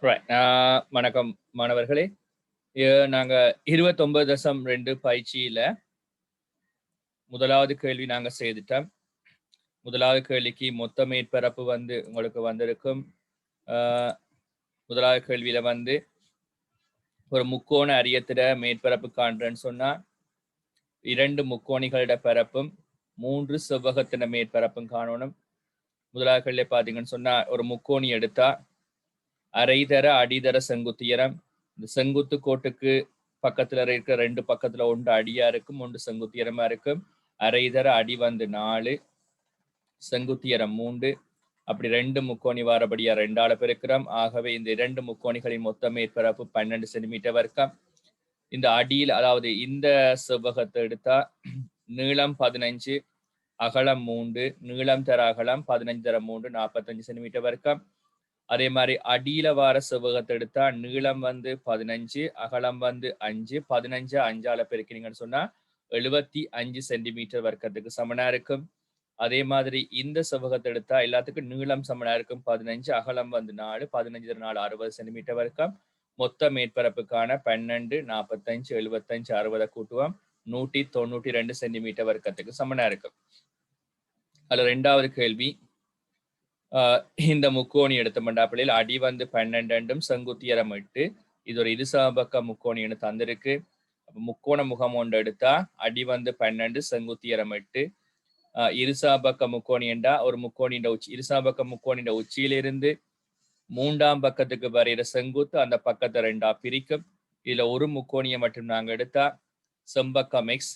Right. வணக்கம் மாணவர்களே. நாங்க 29.2 பயிற்சியில முதலாவது கேள்வி நாங்க செய்துட்டோம். முதலாவது கேள்விக்கு மொத்த மேற்பரப்பு வந்து உங்களுக்கு வந்திருக்கும். ஆ, முதலாவது கேள்வியில வந்து ஒரு முக்கோண அரியத்திட மேற்பரப்பு காண்றேன்னு சொன்னா 2 முக்கோணிகளோட பரப்பும் 3 செவ்வகத்தின மேற்பரப்பும் காணணும். முதலாவது கேள்வியில பார்த்தீங்கன்னு சொன்னா ஒரு முக்கோணி எடுத்தா அரைதர அடிதர செங்குத்தியரம். இந்த செங்குத்து கோட்டுக்கு பக்கத்துல இருக்கிற 2 பக்கத்துல ஒன்று அடியா இருக்கும், ஒன்று செங்குத்தியரமா இருக்கும். அரைதர அடி வந்து 4, செங்குத்தியரம் 3. அப்படி 2 முக்கோணி வாரபடியா 2ஆல பெருக்கிறோம். ஆகவே இந்த 2 முக்கோணிகளின் மொத்த மேற்பரப்பு 12 சென்டிமீட்டர் வர்க்கம். இந்த அடியில் அதாவது இந்த செவ்வகத்தை எடுத்தா நீளம் 15, அகலம் 3, நீளம் தர அகலம் 15 தர 3 45 சென்டிமீட்டர் வர்க்கம். அதே மாதிரி அடியில வார செவ்வகத்தை எடுத்தா நீளம் வந்து 15, அகலம் வந்து 5, 15 5ஆல பெருக்கினீங்கன்னு சொன்னா 75 சென்டிமீட்டர் வர்க்கத்துக்கு சமனா இருக்கும். அதே மாதிரி இந்த செவ்வகத்தை எடுத்தா எல்லாத்துக்கும் நீளம் சமனா இருக்கும் 15, அகலம் வந்து 4, 15 4 60 சென்டிமீட்டர் வர்க்கம். மொத்த மேற்பரப்புக்கான 12 45 75 60 கூட்டுவோம் 192 சென்டிமீட்டர் வர்க்கத்துக்கு சமனா இருக்கும். அதுல ரெண்டாவது கேள்வி, இந்த முக்கோணி எடுத்த பிள்ளைகள் அடி வந்து 12 செங்குத்தியரம் 8. இது ஒரு இருசமபக்க முக்கோணின்னு தந்திருக்கு. முக்கோண முகம் ஒன்று எடுத்தா அடி வந்து 12 செங்குத்தியரம் 8. இருசமபக்க முக்கோணி என்றா ஒரு முக்கோணியின் உச்சி இருசமபக்க முக்கோணியின் உச்சியிலிருந்து 3ஆம் பக்கத்துக்கு வரைகிற செங்குத்து அந்த பக்கத்தை 2ஆ பிரிக்கும். இதுல ஒரு முக்கோணியை மட்டும் நாங்க எடுத்தா செம்பக்கம் எக்ஸ்,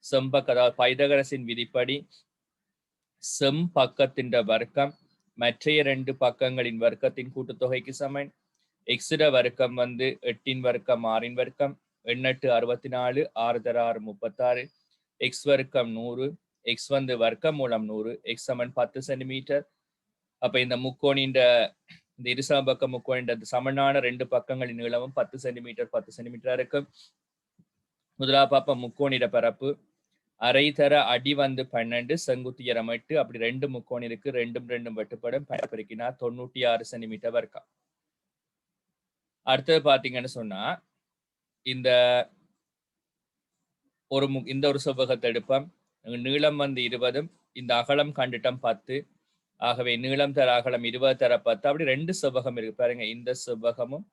செம்பக்க அதாவது பைதகரசின் விதிப்படி செம்பக்கத்தின் வர்க்கம் மற்றைய 2 பக்கங்களின் வர்க்கத்தின் கூட்டுத்தொகைக்கு சமன். எக்ஸிட வர்க்கம் வந்து 8 வர்க்கம் 6 வர்க்கம், 8 64, 6 தர 6 36, எக்ஸ் வர்க்கம் 100, எக்ஸ் வந்து வர்க்கம் மூலம் 100, எக்ஸ் சமன் 10 சென்டிமீட்டர். அப்ப இந்த முக்கோணின் இந்த இருசமபக்க முக்கோணின் சமனான 2 பக்கங்களின் நீளமும் 10 சென்டிமீட்டர் 10 சென்டிமீட்டரா இருக்கும். முதலாவது பாப்பா முக்கோணிட பரப்பு அரை தர அடி வந்து 12, செங்குத்தியரம் 8. அப்படி 2 முக்கோணி இருக்கு, 2ம் 2ம் வெட்டுப்படும், பெருக்கினா 96 சென்டிமீட்டர் வர்க்கம். அடுத்தது பாத்தீங்கன்னு சொன்னா இந்த ஒரு செவ்வகத்தை எடுப்போம். நீளம் வந்து 20, இந்த அகலம் கண்டுட்டம் 10. ஆகவே நீளம் தர அகலம் 20 தர 10. அப்படி 2 செவ்வகம் இருக்கு பாருங்க. இந்த செவ்வகமும்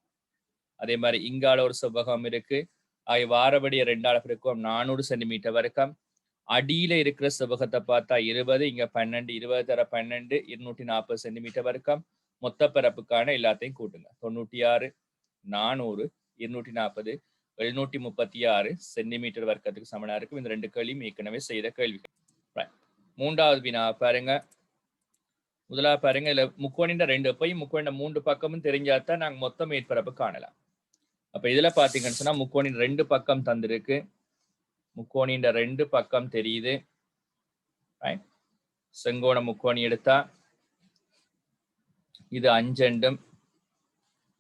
அதே மாதிரி இங்கால ஒரு செவ்வகம் இருக்கு. ஆகிய வாரபடிய 2ஆல பெருக்குவோம் 400 சென்டிமீட்டர் வர்க்கம். அடியில இருக்கிற செவ்வகத்தை பார்த்தா 20, இங்க 12, 20 தர 12 240 சென்டிமீட்டர் வர்க்கம். மொத்த பரப்புக்கான எல்லாத்தையும் கூட்டுங்க. 96, 400, 240, 736 சென்டிமீட்டர் வர்க்கத்துக்கு சமனா இருக்கும். இந்த 2 கேள்வியும் ஏற்கனவே செய்த கேள்விகள். மூன்றாவது வினா பாருங்க. முதலாவது பாருங்க, இதுல முக்கோணின்ற 2 போய் முக்கோணின்ற 3 பக்கமும் தெரிஞ்சாதான் நாங்க மொத்த மேற்பரப்பு காணலாம். அப்ப இதுல பாத்தீங்கன்னு சொன்னா முக்கோணின் 2 பக்கம் தந்திருக்கு. முக்கோணின்ற 2 பக்கம் தெரியுது. செங்கோண முக்கோணி எடுத்தா இது 5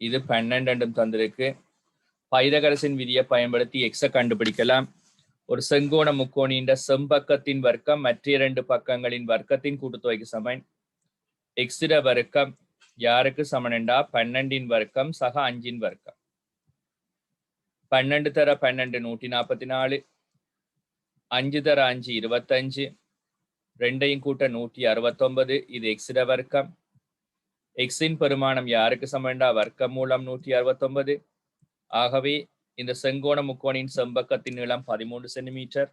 இது 12 தந்திருக்கு. பைதகரசின் விதியை பயன்படுத்தி எக்ஸ கண்டுபிடிக்கலாம். ஒரு செங்கோண முக்கோணின்ற செம்பக்கத்தின் வர்க்கம் மற்ற 2 பக்கங்களின் வர்க்கத்தின் கூட்டுத்தொகைக்கு சமன். எக்ஸிட வர்க்கம் யாருக்கு சமனண்டா 12 வர்க்கம் சக 5 வர்க்கம். 12 தர 12 144, 5 தர 5 25, 2ஐயும் கூட்ட 169. இது எக்ஸிட வர்க்கம். எக்ஸின் பெருமானம் யாருக்கு சமன்டா வர்க்கம் மூலம் 169. ஆகவே இந்த செங்கோண முக்கோணின் செம்பக்கத்தின் நீளம் 13 சென்டிமீட்டர்.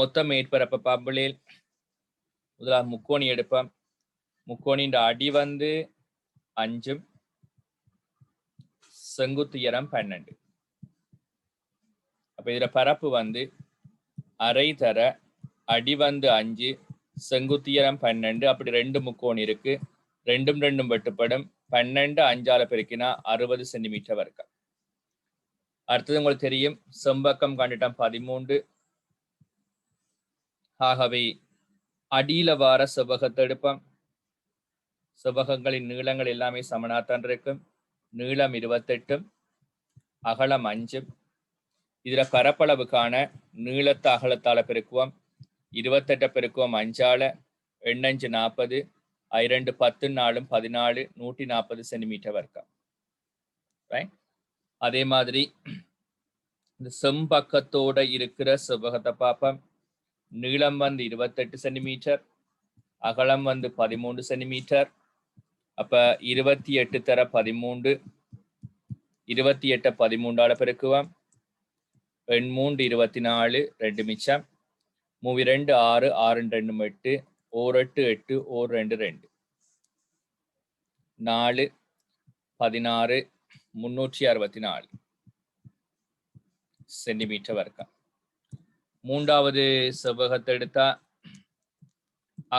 மொத்த மேற்பரப்பு பாம்புளில் முதலாவது முக்கோணி எடுப்போம். முக்கோணின் அடி வந்து 5, செங்குத்தியரம் 12. அப்ப இதுல பரப்பு வந்து அரை தர அடி வந்து 5, செங்குத்தியரம் 12. அப்படி 2 முக்கோணி இருக்கு, 2ம் 2ம் வெட்டுப்படும், 12 5ஆல பெருக்கினா 60 சென்டிமீட்டர் வர்க்கம். அடுத்தது உங்களுக்கு தெரியும் செம்பக்கம் கண்டுட்டம் 13. ஆகவே அடியில வார செவ்வகத்தை எடுப்போம். செவ்வகங்களின் நீளங்கள் எல்லாமே சமனாத்தான் இருக்கும். நீளம் 28, அகலம் 5. இதுல பரப்பளவுக்கான நீளத்தை அகலத்தால பெருக்குவோம். 28 பெருக்குவோம் 5ஆல, 8 5 40, 2 10 4 14, 140 சென்டிமீட்டர் வர்க்கம். ரைட். அதே மாதிரி இந்த செம்பக்கத்தோட இருக்கிற செவ்வகத்தை பார்ப்போம். நீளம் வந்து 28 சென்டிமீட்டர், அகலம் வந்து 13 சென்டிமீட்டர். அப்ப 28 தர 13, 28 13ஆல பெருக்குவோம். 3 24, 2 மிச்சம். 3 2 6, 6 2 8, 1 8 8, 1 2 2, 4 16, 364 சென்டிமீட்டர் வரைக்கும். மூன்றாவது செவ்வகத்தை எடுத்தா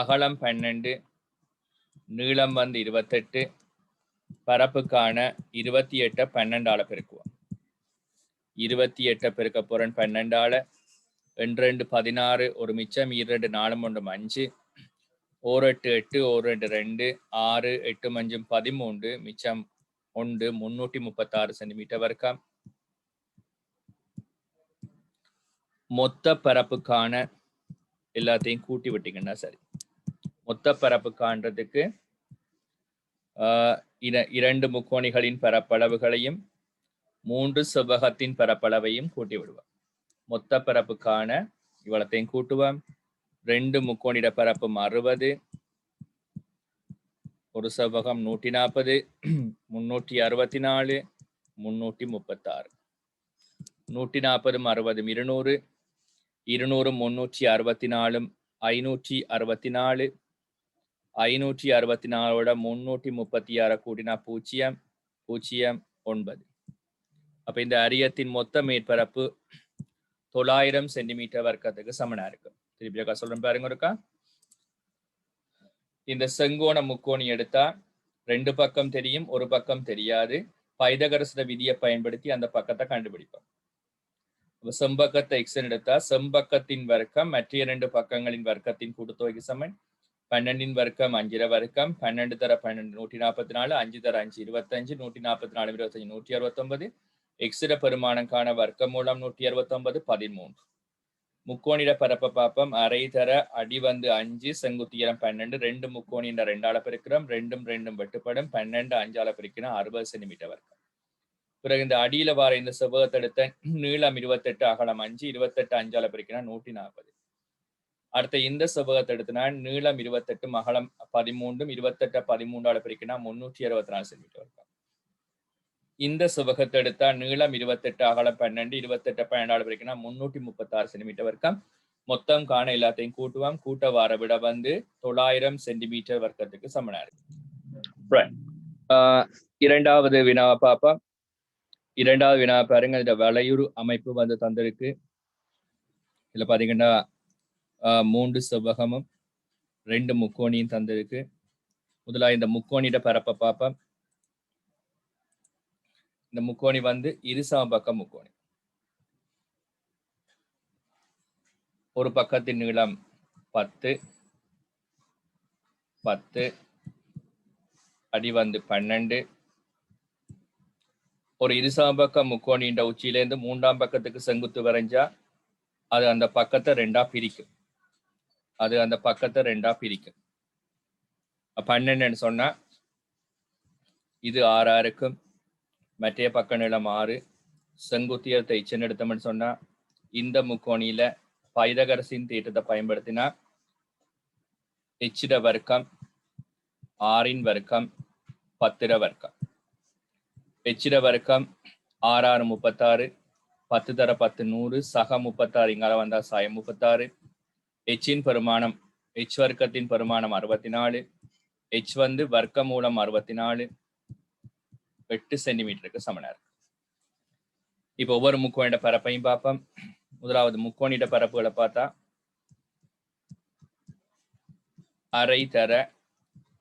அகலம் 12, நீளம் வந்து 28, பரப்புக்கான 28 12ஆல பெருக்குவோம். 28 பெருக்க போறேன் 12ஆல. 2 16, ஒரு மிச்சம், 2 4 1 5, 1 8 8, 1 2 2, 6 8 5 13, மிச்சம் 1 336 சென்டிமீட்டர் வரைக்கும். மொத்த பரப்புக்கான எல்லாத்தையும் கூட்டி விட்டீங்கன்னா சரி. மொத்த பரப்புக்கான்றதுக்கு 2 முக்கோணிகளின் பரப்பளவுகளையும் 3 செவ்வகத்தின் பரப்பளவையும் கூட்டி விடுவோம். மொத்த பரப்புக்கான இவ்வளத்தையும் கூட்டுவோம். 2 முக்கோணிட பரப்பும் 60, ஒரு செவ்வகம் 140, 364, 336. 140 60 200, 200 364, 564, 564ஓட 336 கூட்டினா 0 0 9. அப்ப இந்த அரியத்தின் மொத்த மேற்பரப்பு 900 சென்டிமீட்டர் வர்க்கத்துக்கு சமனா இருக்கு. திருப்பி சொல்றேன் பாருங்க இருக்கா. இந்த செங்கோண முக்கோணி எடுத்தா 2 பக்கம் தெரியும், ஒரு பக்கம் தெரியாது. பைதகரஸ் விதியை பயன்படுத்தி அந்த பக்கத்தை கண்டுபிடிப்போம். செம்பக்கத்தை எக்ஸ் எடுத்தா செம்பக்கத்தின் வர்க்கம் மற்ற 2 பக்கங்களின் வர்க்கத்தின் கூட்டுத்தொகைக்கு சமன். 12 வர்க்கம் 5 வர்க்கம், 12 தர 12 144, 5 தர 5 25, 144 25 169. எக்ஸிட பெருமானங்கான வர்க்க மூலம் 169 13. முக்கோணிட பரப்ப பாப்பம். அரை தர அடி வந்து 5, செங்குத்தியரம் 12, 2 முக்கோணின்ற 2ஆல பெருக்கிறோம். 2 2 வெட்டுப்படும். 12 5ஆல பெருக்கினா 60 சென்டிமீட்டர் வர்க்கம். பிறகு இந்த அடியில வார இந்த செவ்வகத்தை எடுத்த நீளம் 28, அகலம் 5, 28 5ஆல பெருக்கினா 140. அடுத்த இந்த செவ்வகத்தை எடுத்தனா நீளம் 28, அகலம் 13, 28 13ஆல பெருக்கினா 364 சென்டிமீட்டர் வர்க்கம். இந்த செவ்வகத்தை எடுத்தா நீளம் 28, அகலம் 12, 28 12ஆல பெருக்கினா 336 சென்டிமீட்டர் வர்க்கம். மொத்தம் காண எல்லாத்தையும் கூட்டுவோம். கூட்ட வார விட வந்து 900 சென்டிமீட்டர் வர்க்கத்துக்கு சமனா இருக்கு. இரண்டாவது வினாவை பார்ப்போம். இரண்டாவது வினா பாருங்க. இந்த வளையுறு அமைப்பு வந்து தந்திருக்கு. இதுல பாத்தீங்கன்னா 3 செவ்வகமும் 2 முக்கோணியும் தந்திருக்கு. முதலா இந்த முக்கோணிட பரப்ப பார்ப்போம். இந்த முக்கோணி வந்து இருசம பக்க முக்கோணி. ஒரு பக்கத்தின் நீளம் 10, 10, அடி வந்து 12. ஒரு இருசம பக்க முக்கோணின்ற உச்சியிலேருந்து 3ஆம் பக்கத்துக்கு செங்குத்து வரைஞ்சா அது அந்த பக்கத்தை 2ஆ பிரிக்கும். அது அந்த பக்கத்தை 2ஆ பிரிக்கும். 12 சொன்னா இது 6 இருக்கும். மற்ற பக்க நீளம் 6. செங்குத்தியத்தை இச்சன் எடுத்தோம்னு சொன்னா இந்த முக்கோணியில பைதகரசின் தேற்றத்தை பயன்படுத்தினா எச்சிட வர்க்கம் 6 வர்க்கம் 10 வர்க்கம். எச்சிட வர்க்கம் 6 6 36, 10 தர 10 100, சக 36 இங்கால வந்தா சாய 36. எச்சின் பெருமானம் எச் வர்க்கத்தின் பெருமானம் 64. எச் வந்து வர்க்க மூலம் 64, 8 சென்டிமீட்டருக்கு சமனா இருக்கு. இப்ப ஒவ்வொரு முக்கோணிட பரப்பையும் பார்ப்போம். முதலாவது முக்கோணிட பரப்புகளை பார்த்தா அரை தர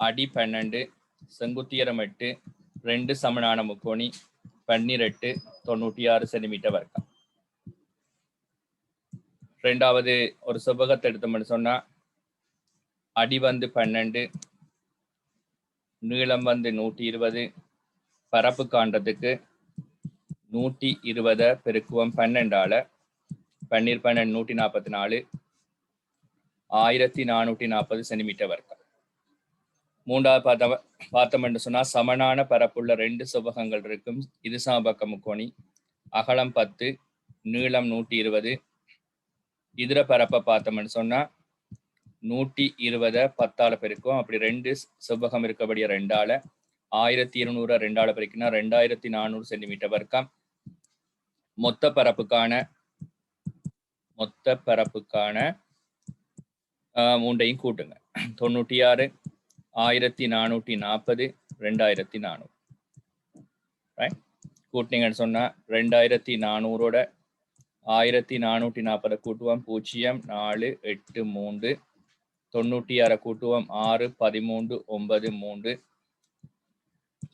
அடி 12, செங்குத்தியரம் 8, 2 சமனான முக்கோணி 18 96 சென்டிமீட்டர் வர்க்கம். ரெண்டாவது ஒரு செவ்வகத்தை எடுத்தோம்னு சொன்னா அடி வந்து 12, நீளம் வந்து 120, பரப்பு காண்றதுக்கு 120 பெருக்குவம் 12ஆல. 12 12 144, 1440 சென்டிமீட்டர் வர்க்கம். மூன்றாவது பார்த்தோம் என்று சொன்னா சமனான பரப்புள்ள 2 செவ்வகங்கள் இருக்கும். இது சமபக்க முக்கோணி. அகலம் 10, நீளம் 120. இதர பரப்பை பார்த்தோம்னு சொன்னா 120 10ஆல பெருக்கும். அப்படி 2 செவ்வகம் இருக்கபடிய 2ஆல 1200 2ஆல பெருக்கினா 2400 சென்டிமீட்டர் வர்க்கம். மொத்த பரப்புக்கான மூன்றையும் கூட்டுங்க. 96, 1440, 2400. ரைட், கூட்டினீங்கன்னு சொன்னா 2400ஓட 1440 கூட்டுவோம் 0 4 8 3, 96 கூட்டுவோம் 6 13 9 3,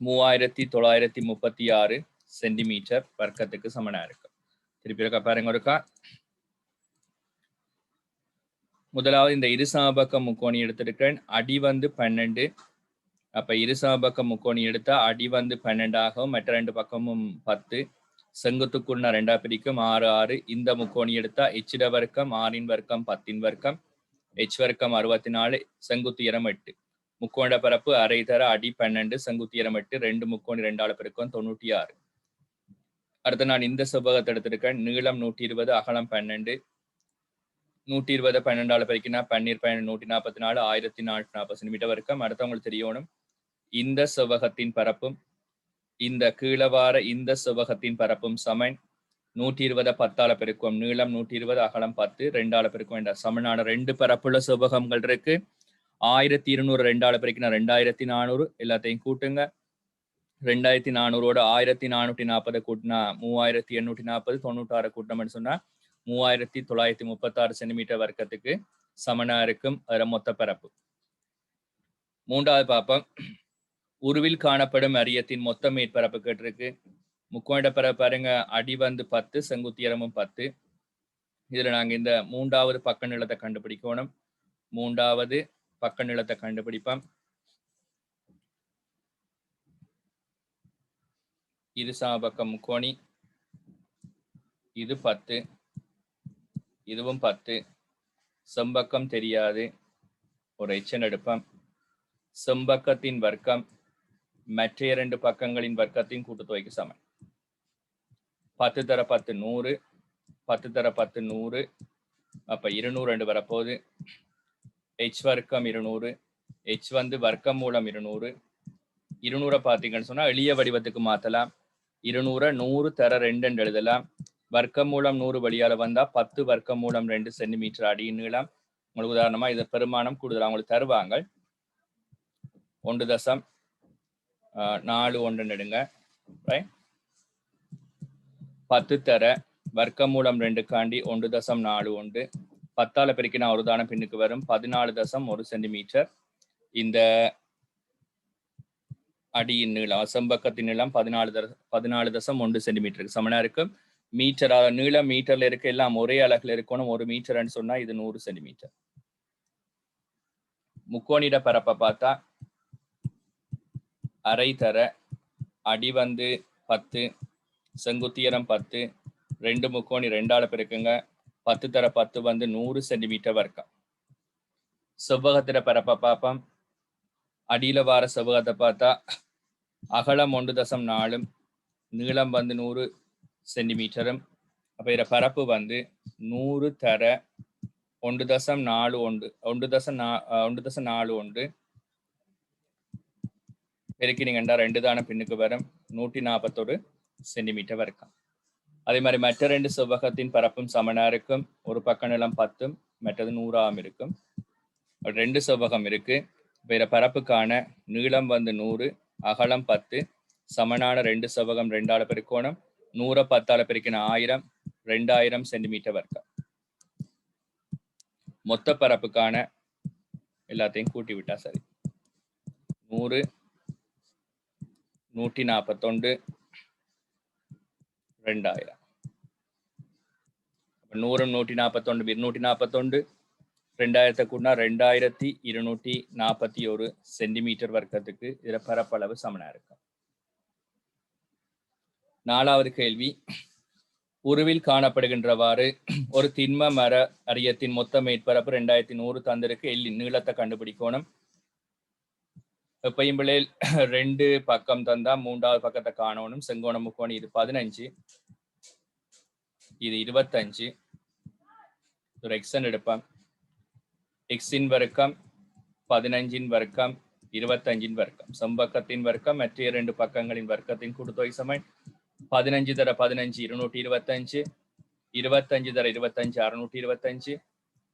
3936 சென்டிமீட்டர் வர்க்கத்துக்கு சமனா இருக்கு. திருப்பி இருக்கா பாருங்க இருக்கா. முதலாவது இந்த இரு சமபக்க முக்கோணி எடுத்திருக்கேன். அடி வந்து 12. அப்ப இரு சமபக்க முக்கோணி எடுத்தா அடி வந்து 12 ஆகும். மற்ற 2 பக்கமும் 10. செங்குத்துக்குள்ள 2ஆ பிரிக்கும் 6 6. இந்த முக்கோணி எடுத்தா h வர்க்கம் 6 வர்க்கம் 10 வர்க்கம், h வர்க்கம் 64, செங்குத்து உயரம் 8. முக்கோண பரப்பு அரை தர அடி 12, செங்குத்து உயரம் 8, 2 முக்கோணி 2ஆல பெருக்கம் 96. அடுத்து நான் இந்த செவ்வகத்தை எடுத்திருக்கேன். நீளம் 120, அகலம் 12. 120 12ஆல பெருக்கினா 12 144, 1440 சென்டிமீட்டர் வரைக்கும். அடுத்தவங்களுக்கு தெரியணும் இந்த செவ்வகத்தின் பரப்பும் இந்த கீழவார இந்த செவ்வகத்தின் பரப்பும் சமன். 120 10ஆல பெருக்கும். நீளம் 120, அகலம் 10, 2ஆல பெருக்கும் என்ற சமனான 2 பரப்புள்ள செவ்வகங்கள் இருக்கு. 1200 2ஆல பெருக்கினா 2400. எல்லாத்தையும் கூட்டுங்க. 2400ஓட 1440 கூட்டினா 3840, 96 கூட்டம்னு சொன்னா 3936 சென்டிமீட்டர் வர்க்கத்துக்கு சமனா இருக்கும். அதுல மொத்த பரப்பு. மூன்றாவது பாப்போம். உருவில் காணப்படும் அரியத்தின் மொத்த மேற்பரப்பு கேட்டிருக்கு. முக்கோண பரப்பு பாருங்க, அடி வந்து 10, செங்குத்தியரமும் 10. இதுல நாங்க இந்த மூன்றாவது பக்க நீளத்தை கண்டுபிடிக்கணும். மூன்றாவது பக்க நீளத்தை கண்டுபிடிப்போம். இது சமபக்க முக்கோணி. இது 10, இதுவும் 10. செம்பக்கம் தெரியாது. ஒரு எச்சன் எடுப்போம். செம்பக்கத்தின் வர்க்கம் மற்ற 2 பக்கங்களின் வர்க்கத்தின் கூட்டுத்தொகைக்கு சமன். 10 தர 10 100, 10 தர 10 100. அப்ப 200 வரப்போகுது. h வர்க்கம் 200, h வந்து வர்க்கம் மூலம் 200. 200 பார்த்தீங்கன்னு சொன்னா எளிய வடிவத்துக்கு மாத்தலாம். 200 100 தர 2 எழுதலாம். வர்க்கம் மூலம் 100 வழியால வந்தா 10 வர்க்கம் மூலம் 2 சென்டிமீட்டர் அடி நீளம். உங்களுக்கு உதாரணமா இதை பெருமானம் கூடுதல் அவங்களுக்கு தருவாங்க. 1.41 நெடுங்க. 10 தர வர்க்கம் மூலம் 2 காண்டி 1.41. 10ஆல பெருக்கினா ஒரு தானம் பின்னுக்கு வரும். 14.1 சென்டிமீட்டர். இந்த அடியின் நீளம் செம்பக்கத்தின் நீளம் 14.1 சென்டிமீட்டருக்கு சமனா இருக்கும். மீட்டர் நீளம் மீட்டர்ல இருக்க எல்லாம் ஒரே அலகுல இருக்கணும். 1 மீட்டர்ன்னு சொன்னா இது 100 சென்டிமீட்டர். முக்கோணிட பரப்பை பார்த்தா அரை தர அடி வந்து 10, செங்குத்தியரம் 10, 2 முக்கோணி 2ஆல பெருக்குங்க. 10 தர 10 வந்து 100 சென்டிமீட்டர் வர்க்கம். செவ்வகத்திட பரப்பை பார்ப்போம். அடியில வார செவ்வகத்தை பார்த்தா அகலம் 1.4, நீளம் வந்து 100 சென்டிமீட்டரும். அப்ப இத பரப்பு வந்து 100 தர 1.41 பெருக்கினீங்கன்னா 2 தானம் பின்னுக்கு வரும். 141 சென்டிமீட்டர் வரைக்கும். அதே மாதிரி மற்ற 2 செவ்வகத்தின் பரப்பும் சமனா இருக்கும். ஒரு பக்க நீளம் 10, மற்றது 100ஆம் இருக்கும். 2 செவ்வகம் இருக்கு. வேற பரப்புக்கான நீளம் வந்து 100, அகலம் 10, சமனான 2 செவ்வகம் 2ஆல பெருக்கோணம். 100 10ஆல பெருக்கின 1000, 2000 சென்டிமீட்டர் வர்க்கம். மொத்த பரப்புக்கான எல்லாத்தையும் கூட்டி விட்டா சரி. 100, 141, 2000. 100 141 241, 2000 கூட்டினா 2241 சென்டிமீட்டர் வர்க்கத்துக்கு இதுல பரப்பளவு சமனா இருக்கும். நாலாவது கேள்வி. உருவில் காணப்படுகின்றவாறு ஒரு திண்ம மர அரியத்தின் மொத்த மேற்பரப்பு 2100 தந்திருக்கு. நீளத்தை கண்டுபிடிக்கணும். எப்பயும் பிள்ளைகள் 2 பக்கம் தந்தா 3வது பக்கத்தை காணணும். செங்கோண முக்கோணம் இது 15, இது 25. ஒரு எக்ஸன் எடுப்பேன். எக்ஸின் வர்க்கம் 15 வர்க்கம் 25 வர்க்கம். சம்பக்கத்தின் வர்க்கம் மற்ற 2 பக்கங்களின் வர்க்கத்தின் கூட்டுத்தொகை சமன் 15 தர 15 225, 25 தர 25 625.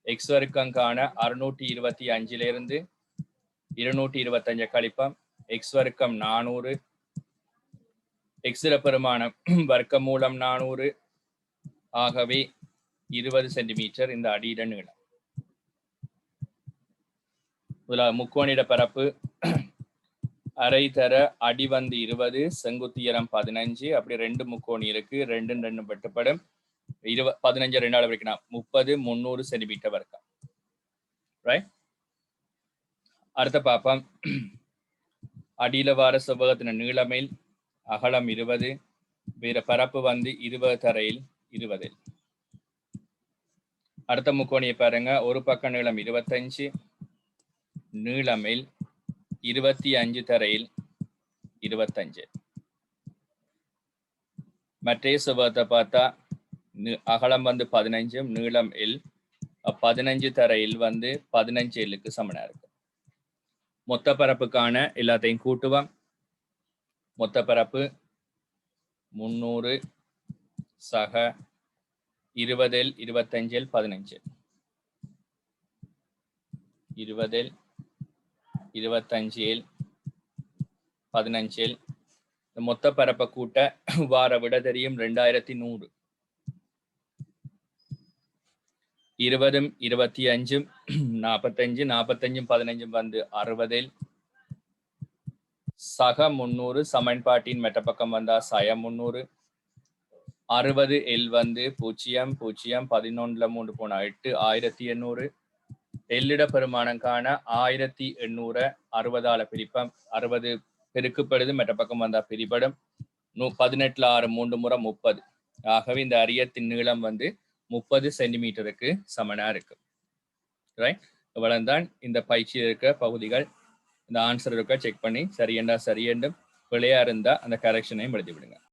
எக்ஸ் வர்க்கம் காண 625 225 கழிப்பம். எக்ஸ் வர்க்கம் 400, எக்ஸ் பெருமானம் வர்க்க மூலம் 400, ஆகவே 20 சென்டிமீட்டர் இந்த அடியிட நீளம். முக்கோணிட பரப்பு அரை தர அடி வந்து 20, செங்குத்தியரம் 15. அப்படி 2 முக்கோணி இருக்கு, 2 வெட்டுப்படும். 15 2 வைக்கணும், 30 300 சென்டிமீட்டர் வர்க்கம். ரைட். அடுத்த பாப்பம். அடியில வார செவ்வகத்தின் நீளமேல் அகலம் 20, வேற பரப்பு வந்து 20 தரையில் 20. அடுத்த முக்கோணியை பாருங்க. ஒரு பக்க நீளம் 25, நீளமேல் 25 தரையில் 25. மற்ற செவ்வகத்தை பார்த்தா அகலம் வந்து 15, நீளம் L, 15 தரையில் வந்து 15 Lக்கு சமனா இருக்கு. மொத்த பரப்புக்கான எல்லாத்தையும் கூட்டுவோம். மொத்த பரப்பு 300 சக 20 L 25 L 15. 20 L 25 L 15 L. மொத்த பரப்பை கூட்ட வார விட தெரியும் 2100. 20 25 45, 45 15 வந்து 60 L சக 300. சமன்பாட்டின் மெட்ட பக்கம் வந்தா சய 300. 60 L வந்து 0 0 11 3 போனா 8 1800. எல்லிட பெருமானம் காண 1800 60ஆல பிரிப்பம். 60 பெருக்குப்படுது, மெட்ட பக்கம் வந்தா பிரிபடும். 18 6 3 முறை 30. ஆகவே இந்த அரியத்தின் நீளம் வந்து 30 சென்டிமீட்டருக்கு சமனா இருக்கு. ரைட். இவ்வளவுதான் இந்த பயிற்சியில் இருக்க பகுதிகள். இந்த ஆன்சர் இருக்க செக் பண்ணி சரியெண்டா சரியெண்டும், பிழையா இருந்தா அந்த கரெக்ஷனையும் எழுதி விடுங்க.